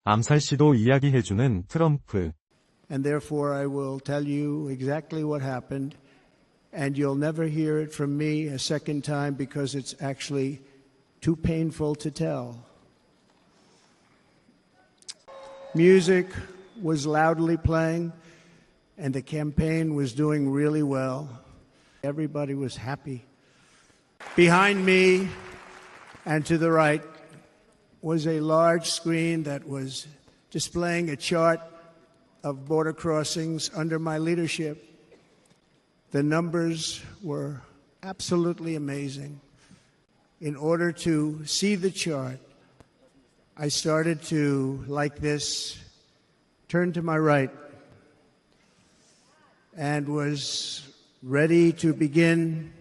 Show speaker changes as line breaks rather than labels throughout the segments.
암살시도 이야기해주는 트럼프.
And therefore I will tell you exactly what happened, and you'll never hear it from me a second time because it's actually too painful to tell. Music was loudly playing, and the campaign was doing really well. Everybody was happy. Behind me and to the right was a large screen that was displaying a chart of border crossings under my leadership. The numbers were absolutely amazing. In order to see the chart, I started to, like this, turn to my right and was ready to begin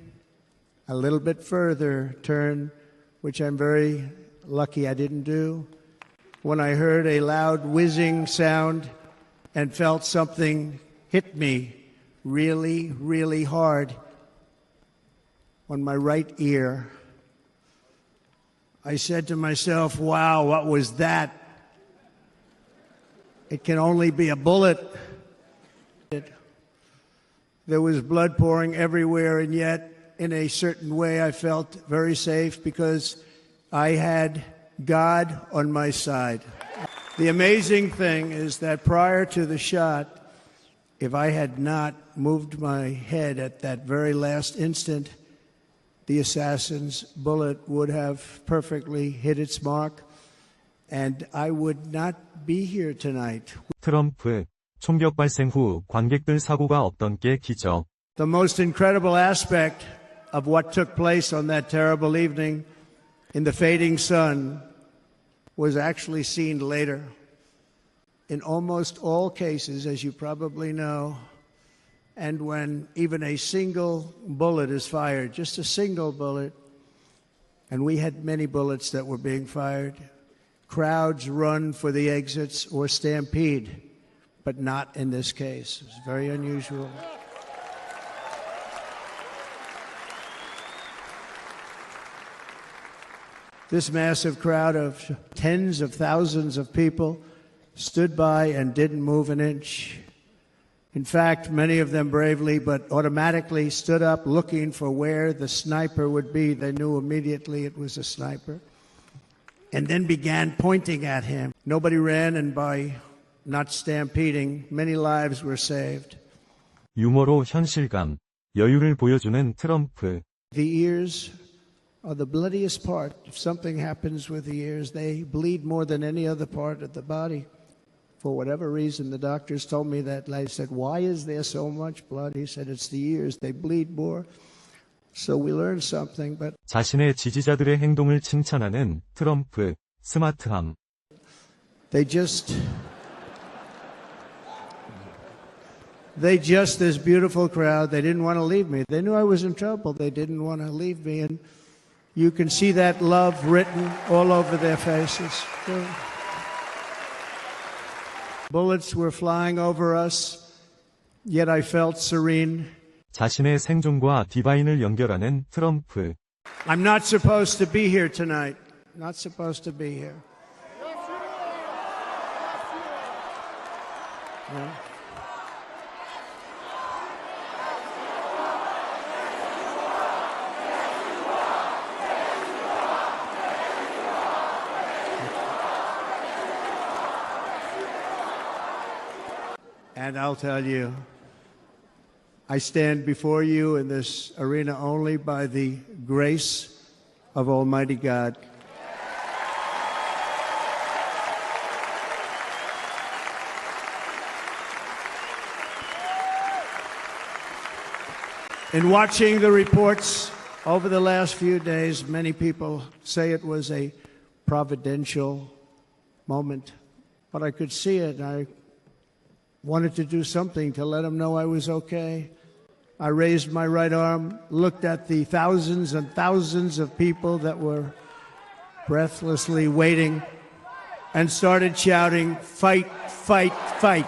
a little bit further turn, which I'm very lucky I didn't do, when I heard a loud whizzing sound and felt something hit me really, really hard on my right ear. I said to myself, wow, what was that? It can only be a bullet. There was blood pouring everywhere, and yet, in a certain way, I felt very safe because I had God on my side. The amazing thing is that prior to the shot, if I had not moved my head at that very last instant, the assassin's bullet would have perfectly hit its mark, and I would not be here tonight.
트럼프, 총격 발생 후 관객들 사고가 없던 게 기적.
The most incredible aspect of what took place on that terrible evening in the fading sun was actually seen later. In almost all cases, as you probably know, and when even a single bullet is fired, just a single bullet, and we had many bullets that were being fired, crowds run for the exits or stampede, but not in this case. It was very unusual. This massive crowd of tens of thousands of people stood by and didn't move an inch. In fact, many of them bravely but automatically stood up looking for where the sniper would be. They knew immediately it was a sniper. And then began pointing at him. Nobody ran, and by not stampeding, many lives were saved.
유머로 현실감, 여유를 보여주는 트럼프.
The ears are the bloodiest part. If something happens with the ears, they bleed more than any other part of the body. For whatever reason, the doctors told me that. I said, why is there so much blood? He said, it's the ears. They bleed more. So we learned something. But
자신의 지지자들의 행동을 칭찬하는 트럼프, 스마트함.
this beautiful crowd, they didn't want to leave me. They knew I was in trouble. They didn't want to leave me. And you can see that love written all over their faces. Bullets were flying over us, yet I felt serene.
자신의 생존과 디바인을 연결하는 트럼프.
I'm not supposed to be here tonight. Not supposed to be here. Yeah. And I'll tell you, I stand before you in this arena only by the grace of Almighty God. In watching the reports over the last few days, many people say it was a providential moment, but I could see it. I wanted to do something to let them know I was okay. I raised my right arm, looked at the thousands and thousands of people that were breathlessly waiting, and started shouting, "Fight, fight, fight."